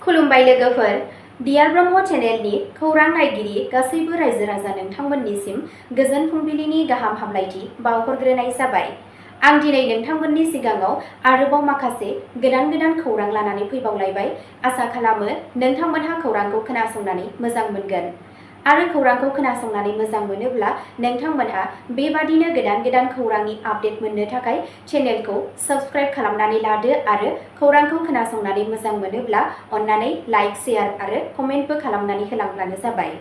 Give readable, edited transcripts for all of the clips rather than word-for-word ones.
खुलुमबाय लोगोफोर, डियार ब्रह्म चेनेलनि खौरां नायगिरि गासैबो रायजो राजा नोंथांमोननिसिम गोजोन फुंबिलिनि गाहाम हामलायथि बावहरग्रोनाय जाबाय। आं दिनै नोंथांमोननि सिगाङाव आरोबाव माखासे गोदान खौरां लानानै फैबावलायबाय। आसा खालामो नोंथांमोनहा खौरांखौ खोनासंनानै मोजां मोनगोन। आरो खौरांखौ खोनासंनानै मोजां मोनोब्ला नोंथांमोनहा बेबादिनो गोदान खौरांनि आपडेट मोननो थाखाय चेनेलखौ साबस्क्राइब खालामनानै लादो आरो खौरांखौ खोनासंनानै मोजां मोनोब्ला अन्नानै लाइक, शेयार आरो कमेन्टबो खालामनानै होलांब्लानो जाबाय।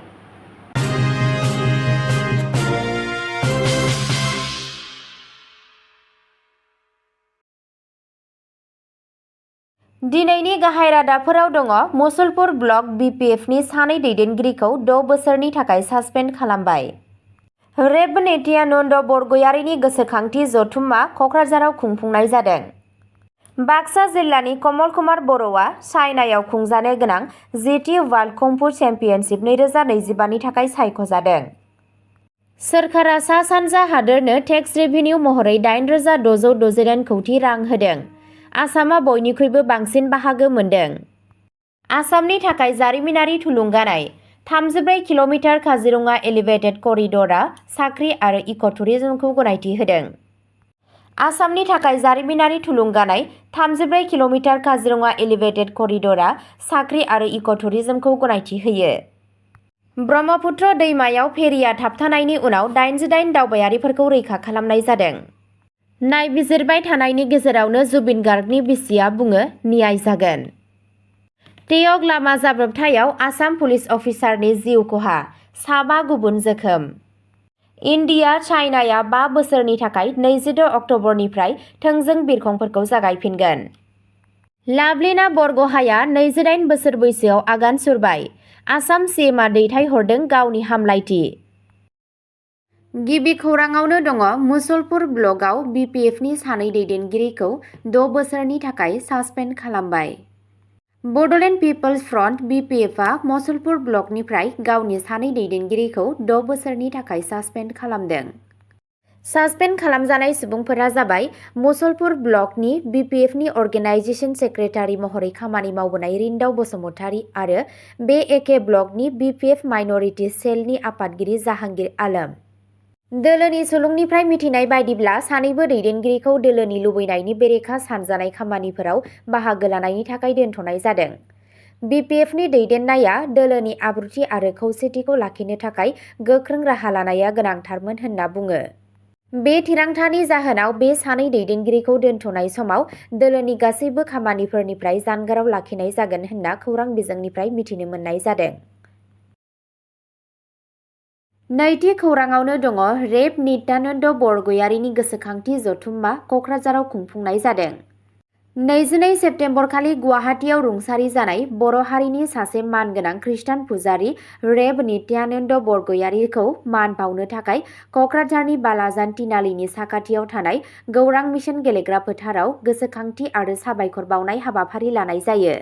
दिनैनि गाहाय रादाबफोराव दङ मुसलपुर ब्लक BPFनि सानै दैदेनगिरिखौ 6 बोसोरनि थाखाय सासपेन्ड खालामबाय। रेब नित्यानन्द बरगयारिनि गोसोखांथि जथुम्मा क'क्राझाराव खुंफुंनाय जादों। बाक्सा जिल्लानि कमल कुमार बर'आ चाइनायाव खुंजानो गोनां GT वर्ल्ड कंफु चेम्पियनशिप 2025 नि थाखाय सायख'जादों। सोरखारा सा-सानजा हादोरनो टेक्स रेभिनिउ महरै 8,668 कौटि रां होदों। आसामआ बयनिख्रुइबो बांसिन बाहागो मोनदों। आसामनि थाखाय जारिमिनारि थुलुंगानाय 34 किल'मिटार काजिरङा एलिभेटेड करिडरआ साख्रि आरो इक'-टुरिजमखौ गनायथि होदों। आसामनि थाखाय जारिमिनारि थुलुंगानाय 34 किल'मिटार काजिरङा एलिभेटेड करिडरआ साख्रि आरो इक'-टुरिजमखौ गनायथि होयो। ब्रह्मपुत्र दैमायाव फेरिआ थाबथानायनि उनाव 88 दावबायारिफोरखौ रैखा खालामनाय जादों। नायबिजिरबाय थानायनि गेजेरावनो जुबिन गार्गनि बिसिया बुङो न्याय जागोन। टेयग लामा जाब्रबथायाव आसाम पुलिस अफिसारनि जिउ खहा, 7 गुबुन जोखोम। इन्डिया चाइनाया 5 बोसोरनि थाखाय 26 अक्ट'बरनिफ्राय थोंजों बिरखंफोरखौ जागायफिनगोन। लाभलिना बरग'हाया 28 बोसोर बैसोआव आगान सुरबाय। आसाम CMआ दैथायहरदों गावनि हामलायथि। गिबि खौराङावनो दङ मुसलपुर ब्लकआव BPFनि सानै दैदेनगिरिखौ 6 बोसोरनि थाखाय सासपेन्ड खालामबाय। बड'लेण्ड पिपल्स फ्रन्ट BPFआ मुसलपुर ब्लकनिफ्राय गावनि सानै दैदेनगिरिखौ 6 बोसोरनि थाखाय सासपेन्ड खालामदों। सासपेन्ड खालामजानाय सुबुंफोरा जाबाय मुसलपुर ब्लकनि BPFनि अर्गेनाइजेसन सेक्रेटारि महरै खामानि मावबोनाय रिन्दाव बसुमतारी आरो बे एखे ब्लकनि BPF माइनरिटि सेलनि आफादगिरि जाहांगीर आलम। दोलोनि सुलुंनिफ्राय मिथिनाय बायदिब्ला सानैबो दैदेनगिरिखौ दोलोनि लुबैनायनि बेरेखा सानजानाय खामानिफोराव बाहागो लानायनि थाखाय दोनथ'नाय जादों। BPFनि दैदेननाया दोलोनि आब्रुथि आरो खौसेथिखौ लाखिनो थाखाय गोख्रों राहा लानाया गोनांथारमोन होनना बुङो। बे थिरांथानि जाहोनाव बे सानै दैदेनगिरिखौ दोनथ'नाय समाव दोलोनि गासैबो खामानिफोरनिफ्राय जानगाराव लाखिनाय जागोन होनना खौरां बिजोंनिफ्राय मिथिनो मोननाय जादों। नैथि खौराङावनो दङ रेब नित्यानन्द बरगयारिनि गोसोखांथि जथुम्मा क'क्राझाराव खुंफुंनाय जादों। 22 सेप्तेम्बरखालि गुवाहाटीआव रुंसारि जानाय बर' हारिनि सासे मानगोनां खृष्टान फुजारि रेब नित्यानन्द बरगयारिखौ मान बावनो थाखाय क'क्राझारनि बालाजान तिनालिनि साखाथियाव थानाय गौरां मिसन गेलेग्रा फोथाराव गोसोखांथि आरो साबायखर बावनाय हाबाफारि लानाय जायो।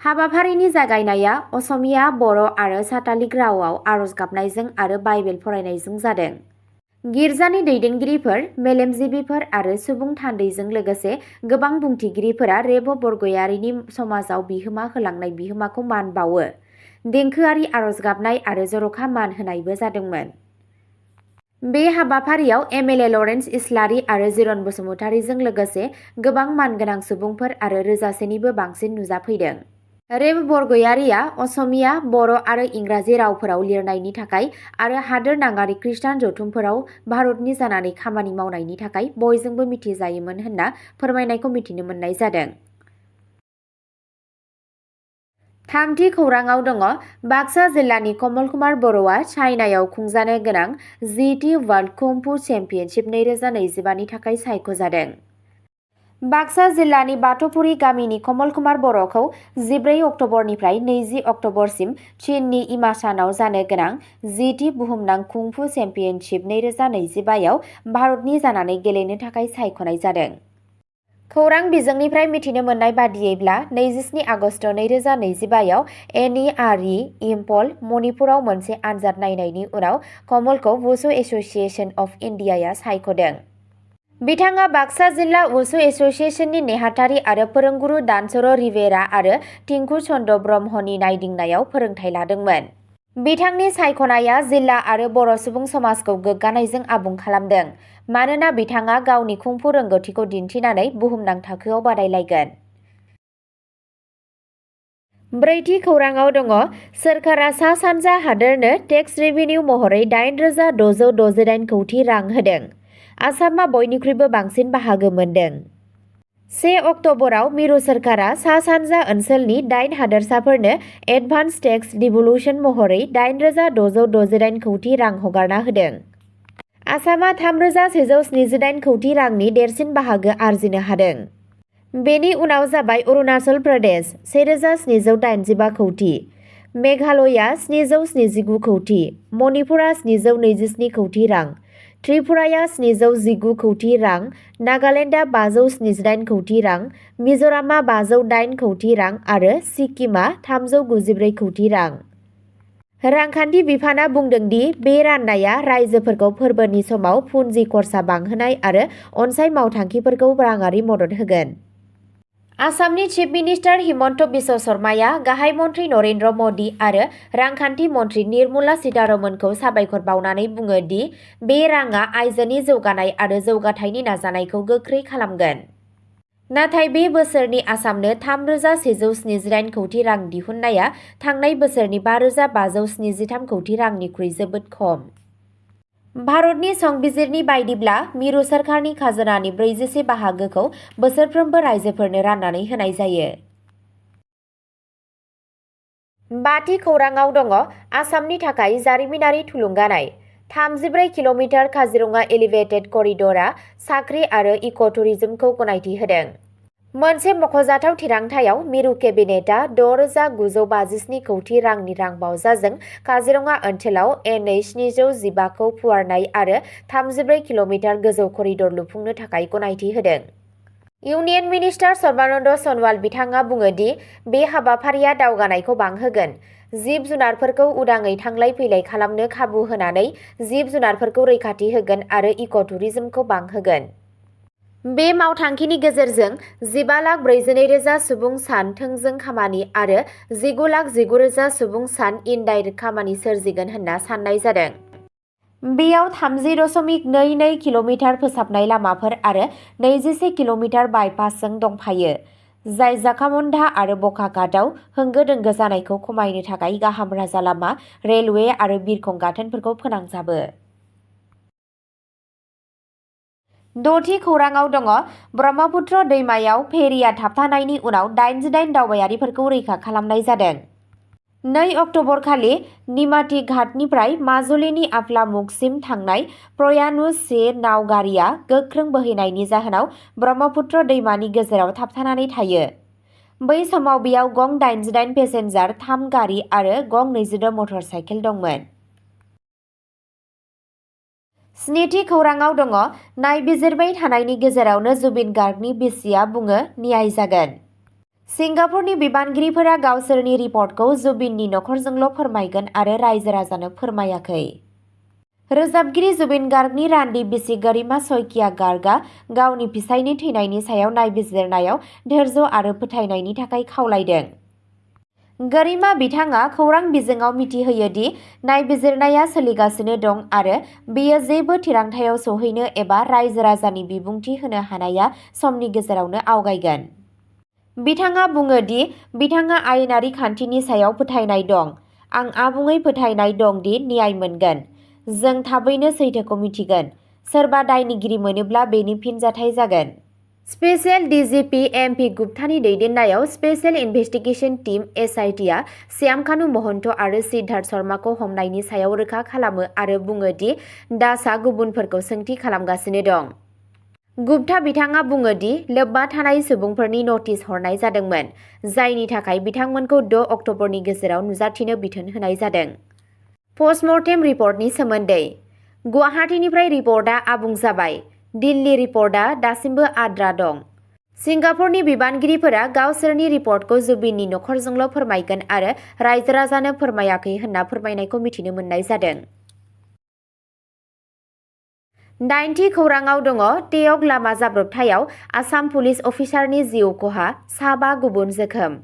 हाबाफारिनि जागायनाया असमिया, बर' आरो सातालिक रावआव आरज गाबनायजों आरो बाइबेल फरायनायजों जादों। गिर्जानि दैदेनगिरिफोर, मेलेमजिबिफोर आरो सुबुं थान्दैजों लोगोसे गोबां बुंथिगिरिफोरा रेब बरगयारिनि समाजाव बिहोमा होलांनाय बिहोमाखौ मान बावो। देंखोआरि आरज गाबनाय आरो जर'खा मान होनायबो जादोंमोन। बे हाबाफारियाव MLA लरेन्स इस्लारि आरो जिरन बसुमतारीजों लोगोसे गोबां मानगोनां सुबुंफोर आरो 1000सोनिबो बांसिन नुजाफैदों। रेब बरगयारिया असमिया, बर' आरो इंराजि रावफोराव लिरनायनि थाखाय आरो हादोर नाङारि खृष्टान जथुमफोराव भारतनि जानानै खामानि मावनायनि थाखाय बयजोंबो मिथिजायोमोन होनना फोरमायनायखौ मिथिनो मोननाय जादों। थामथि खौराङाव दङ बाक्सा जिल्लानि कमल कुमार बर'आ चाइनायाव खुंजानो गोनां GT वर्ल्ड कंफु चेम्पियनशिप 2025 नि थाखाय सायख'जादों। बाक्सा जिल्लानि बाथौफुरि गामिनि कमल कुमार बर'खौ 14 अक्ट'बरनिफ्राय 20 अक्ट'बरसिम चीननि इमासानाव जानो गोनां GT बुहुमनां कुंफु चेम्पियनशिप 2025 आव भारतनि जानानै गेलेनो थाखाय सायख'नाय जादों। खौरां बिजोंनिफ्राय मिथिनो मोननाय बादियैब्ला 27 आगस्ट 2025 आव NERE इम्फल, मणिपुराव मोनसे आनजाद नायनायनि उनाव कमलखौ वुशु एस'सिएशन अफ इन्डियाया सायख'दों। बिथाङा बाक्सा जिल्ला उसु एस'सिएशननि नेहाथारि आरो फोरोंगुरु दानसर' रिभेरा आरो टिंकु चन्द्र ब्रह्मनि नायदिंनायाव फोरोंथाय लादोंमोन। बिथांनि सायख'नाया जिल्ला आरो बर' सुबुं समाजखौ गोग्गानायजों आबुं खालामदों, मानोना बिथाङा गावनि खुंफु रोंगौथिखौ दिन्थिनानै बुहुमनां थाखोआव बादायलायगोन। ब्रैथि खौराङाव दङ, सोरखारा सा-सानजा हादोरनो टेक्स रेभिनिउ महरै 8,668 कौटि रां होदों। आसामआ बयनिख्रुइबो बांसिन बाहागो मोनदों। 1 अक्ट'बराव मिरु सोरखारा सा-सानजा ओनसोलनि 8 हादोरसाफोरनो एडभान्स टेक्स डिभलुसन महरै 8,668 कौटि रां हगारना होदों। आसामआ 3,178 कौटि रांनि देरसिन बाहागो आरजिनो हादों। बेनि उनाव जाबाय अरुणाचल प्रदेश 1,785 कौटि, मेघालया 779 कौटि, मणिपुरा 727 कौटि रां, त्रिपुराया 719 कौटि रां, नागालेन्डआ 578 कौटि रां, मिज'रामआ 508 कौटि रां आरो सिक्किमआ 394 कौटि रां। रांखान्थि बिफाना बुंदों दि बे राननाया रायजोफोरखौ फोरबोनि समाव पुन्जि खरसा बांहोनाय आरो अनसाइ मावथांखिफोरखौ राङारि मदद होगोन। आसामनि चिफ मिनिस्टार हिमन्त बिश्व शर्माया गाहाय मन्त्रि नरेन्द्र मदि आरो रांखान्थि मन्त्रि निर्मला सीतारमणखौ साबायखर बावनानै बुङो दि बे राङा आइजोनि जौगानाय आरो जौगाथायनि नाजानायखौ गोख्रै खालामगोन। नाथाय बे बोसोरनि आसामनो 3,178 कौटि रां दिहुननाया थांनाय बोसोरनि 5,573 कौटि रांनिख्रुइ जोबोद खम। भारतनि संबिजिरनि बायदिब्ला मिरु सोरखारनि खाजोनानि 41 बाहागोखौ बोसोरफ्रोमबो रायजोफोरनो राननानै होनाय जायो। बाथि खौराङाव दङ, आसामनि थाखाय जारिमिनारि थुलुंगानाय। 34 किल'मिटार काजिरङा एलिभेटेड करिडरआ साख्रि आरो इक' टुरिजमखौ गनायथि होदों। मोनसे मख'जाथाव थिरांथायाव मिरु केबिनेटआ 6,957 कौटि रांनि रां बावजाजों काजिरङा ओनसोलाव NH 715 खौ फुवारनाय आरो 34 किल'मिटार गोजौ करिडर लुफुंनो थाखाय गनायथि होदों। इउनियन मिनिस्टार सर्बानन्द सन'वाल बिथाङा बुङो दि बे हाबाफारिया दावगानायखौ बांहोगोन, जिब-जुनारफोरखौ उदाङै थांलाय-फैलाय खालामनो खाबु होनानै जिब-जुनारफोरखौ रैखाथि होगोन आरो इक' टुरिजमखौ बांहोगोन। बे मावथांखिनि गेजेरजों 15,42,000 सुबुं सान थोंजों खामानि आरो 19,19,000 सुबुं सान इनडाइरेक्ट खामानि सोरजिगोन होनना साननाय जादों। बेयाव 30.22 किल'मिटार फोसाबनाय लामाफोर आरो 21 किल'मिटार बाइपासजों दंफायो, जाय जाखामन्धा आरो बकाघाटआव होंगो-दोंगो जानायखौ खमायनो थाखाय गाहाम राजा लामा, रेलवे आरो बिरखं गाथोनफोरखौ फोनांजाबो। द'थि खौराङाव दङ, ब्रह्मपुत्र दैमायाव फेरिआ थाबथानायनि उनाव 88 दावबायारिफोरखौ रैखा खालामनाय जादों। 2 अक्ट'बर खालि निमाती घाटनिफ्राय माजुलिनि आफलामुखसिम थांनाय प्रयानुज से नाव गारिआ गोख्रों बोहैनायनि जाहोनाव ब्रह्मपुत्र दैमानि गेजेराव थाबथानानै थायो। बै समाव बेयाव गं 88 पेसेन्जार 3 गारि आरो गं 26 मटर साइकेल दंमोन। स्निथि खौराङाव दङ, नायबिजिरबाय थानायनि गेजेरावनो जुबिन गार्गनि बिसिया बुङो न्याय जागोन। सिंगापुरनि बिबानगिरिफोरा गावसोरनि रिपर्टखौ जुबिननि नखरजोंल' फोरमायगोन आरो रायजो-राजानो फोरमायाखै। रोजाबगिरि जुबिन गार्गनि रान्दि बिसि गरिमा सइकिया गार्गआ गावनि फिसायनि थैनायनि सायाव नायबिजिरनायाव धैर्य आरो फोथायनायनि थाखाय खावलायदों। गरिमा बिथाङा खौरां बिजोङाव मिथिहोयो दि नायबिजिरनाया सोलिगासिनो दं आरो बेयो जेबो थिरांथायाव सौहैनो एबा रायजो-राजानि बिबुंथि होनो हानाया समनि गेजेरावनो आवगायगोन। बिथाङा बुङो दि बिथाङा आयेनारि खान्थिनि सायाव फोथायनाय दं। आं आबुङै फोथायनाय दं दि न्याय मोनगोन। जों थाबैनो सैथोखौ मिथिगोन। सोरबा दायनिगिरि मोनोब्ला बेनि फिनजाथाय जागोन। स्पेशेल DGP MP गुप्तानि दैदेननायाव स्पेशेल इनभेस्टिगेशन टीम SITआ श्यामकानु महन्त आरो सिद्धार्थ शर्माखौ हमनायनि सायाव रोखा खालामो आरो बुङो दि दासआ गुबुनफोरखौ सोंथि खालामगासिनो दं। गुप्ता बिथाङा बुङो दि लोब्बा थानाय सुबुंफोरनि नटिस हरनाय जादोंमोन, जायनि थाखाय बिथांमोनखौ 6 अक्ट'बरनि गेजेराव नुजाथिनो बिथोन होनाय जादों। पस्टमर्टेम रिपर्टनि सोमोन्दै गुवाहाटीनिफ्राय रिपर्टआ आबुं जाबाय, दिल्ली रिपर्टआ दासिमबो आद्रा दं। सिंगापुरनि बिबानगिरिफोरा गावसोरनि रिपर्टखौ जुबिननि नखरजोंल' फोरमायगोन आरो रायजो-राजानो फोरमायाखै होनना फोरमायनायखौ मिथिनो मोननाय जादों। दाइनथि खौराङाव दङ टेक लामा जाब्रबथायाव आसाम पुलिस अफिसारनि जिउ खहा, 7 गुबुन जोखोम।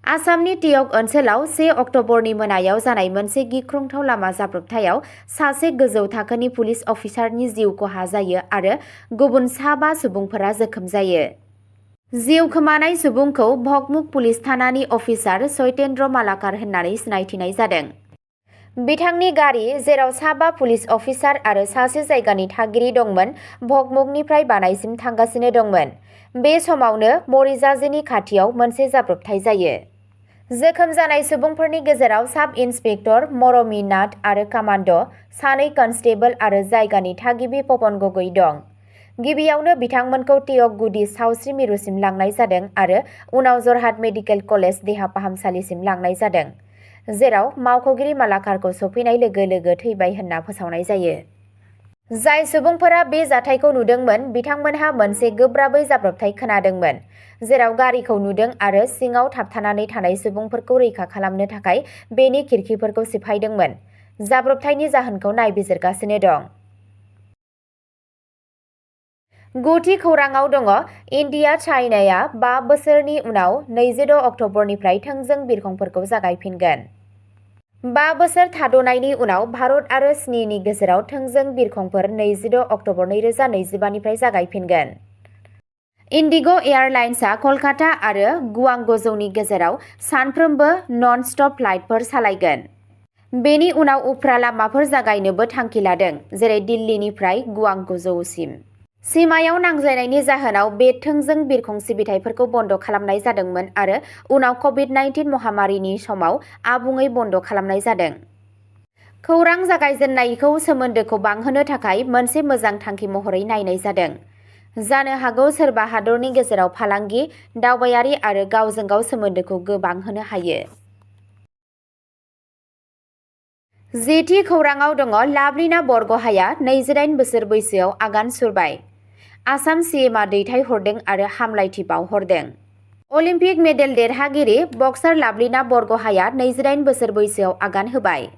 आसामनि टेक ओनसोलाव 1 अक्ट'बरनि मोनायाव जानाय मोनसे गिख्रंथाव लामा जाब्रबथायाव सासे गोजौ थाखोनि पुलिस अफिसारनि जिउ खहा जायो आरो गुबुन 7 सुबुंफोरा जोखोम जायो। जिउ खोमानाय सुबुंखौ भगमुख पुलिस थानानि अफिसार सत्येन्द्र मालाकार होननानै सिनायथिनाय जादों। बिथांनि गारि, जेराव 7 पुलिस अफिसार आरो सासे जायगानि थागिरि दंमोन, भगमुखनिफ्राय बानाइसिम थांगासिनो दंमोन। बे समावनो मरिजाजिनि खाथियाव मोनसे जाब्रबथाय जायो। जोखोम जानाय सुबुंफोरनि गेजेराव साब इन्सपेक्टर मरमी नाथ आरो कामान्ड', 2 कनस्टेबल आरो जायगानि थागिबि पवन गगৈ दं। गिबियावनो बिथांमोनखौ टेक गुदि सावस्रि मिरुसिम लांनाय जादों आरो उनाव जरहाट मेडिकेल कलेज देहा फाहामसालिसिम लांनाय जादों, जेराव मावख'गिरि मालाकारखौ सफैनाय लोगो लोगो थैबाय होनना फोसावनाय जायो। जाय सुबुंफोरा बे जाथायखौ नुदोंमोन बिथांमोनहा मोनसे गोब्राबै जाब्रबथाय खोनादोंमोन, जेराव गारिखौ नुदों आरो सिङाव थाबथानानै थानाय सुबुंफोरखौ रैखा खालामनो थाखाय बेनि खिरखिफोरखौ सिफायदोंमोन। जाब्रबथायनि जाहोनखौ नायबिजिरगासिनो दं। 9थि खौराङाव दङ इन्डिया-चाइनाया 5 बोसोरनि उनाव 26 अक्ट'बरनिफ्राय थोंजों बिरखंफोरखौ जागायफिनगोन। 5 बोसोर थाद'नायनि उनाव भारत आरो चीननि गेजेराव थोंजों बिरखंफोर 26 अक्ट'बर 2025 निफ्राय जागायफिनगोन। इन्डिग' एयारलाइन्सआ कलकाता आरो गुआंगझौनि गेजेराव सानफ्रोमबो नन-स्टप फ्लाइटफोर सालायगोन। बेनि उनाव उफ्रा लामाफोर जागायनोबो थांखि लादों, जेरै दिल्लीनिफ्राय गुआंगझौसिम। सीमायाव नांज्लायनायनि जाहोनाव बे थोंजों बिरखं सिबिथाइफोरखौ बन्द' खालामनाय जादोंमोन आरो उनाव कभिड-19 महामारिनि समाव आबुङै बन्द' खालामनाय जादों। खौरां जागायजेननायखौ सोमोन्दोखौ बांहोनो थाखाय मोनसे मोजां थांखि महरै नायनाय जादों। जानो हागौ सोरबा हादरनि गेजेराव फालांगि, दावबायारि आरो गावजों गाव सोमोन्दोखौ बांहोनो हायो। 10थि खौराङाव दङ लाभलिना बरग'हाइया 28 बोसोर बैसोआव आगान सुरबाय। आसाम सीएमआ दैथायहरदों आरो हामलायथि बावहरदों। अलिम्पिक मेडेल देरहागिरि बक्सार लाभलिना बरग'हाइया 28 बोसोर बैसोआव आगान होबाय।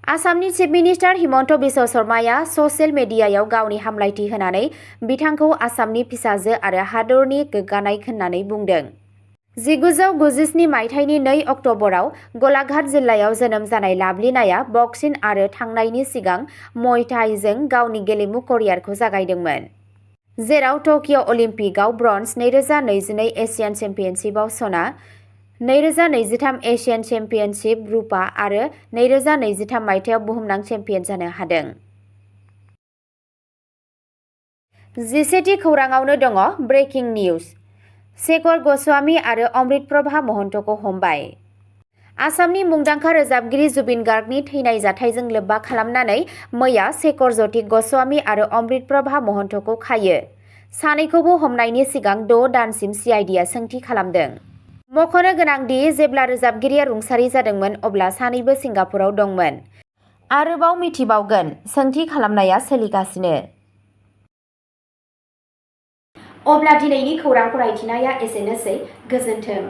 आसामनि चिफ मिनिस्टार हिमन्त बिश्व शर्माया ससियेल मिडियायाव गावनि हामलायथि होनानै बिथांखौ आसामनि फिसाजो आरो हादरनि गोग्गानाय होननानै बुंदों। 1997 मायथाइनि 2 अक्ट'बराव गलाघाट जिल्लायाव जोनोम जानाय लाभलिनाया बक्सिं आरो थांनायनि सिगां मय थाईजों गावनि गेलेमु केरियारखौ जागायदोंमोन, जेराव टकिय' अलिम्पिकआव ब्रन्ज, 2022 एशियान चेम्पियनशिपआव सना, 2023 एशियान चेम्पियनशिप रुपा आरो 2023 मायथाइयाव बुहुमनां चेम्पियन जानो हादों। 11थि खौराङावनो दङ ब्रेकिं निउज, शेखर गस्वामी आरो अमृत प्रभा महन्तखौ हमबाय। आसामनि मुंदांखा रोजाबगिरि जुबिन गार्गनि थैनाय जाथायजों लोब्बा खालामनानै मैया शेखर ज्योति गस्वामी आरो अमृत प्रभा महन्तखौ खायो। सानैखौबो हमनायनि सिगां 6 दानसिम सिआइडिआ सोंथि खालामदों। मख'नो गोनांदि जेब्ला रोजाबगिरिया रुंसारि जादोंमोन अब्ला सानैबो सिंगापुराव दंमोन। आरोबाव मिथिबावगोन, सोंथि खालामनाया सोलिगासिनो। अब्ला दिनैनि खौरां फरायथिनाया एसेनोसै। गोजोन्थों।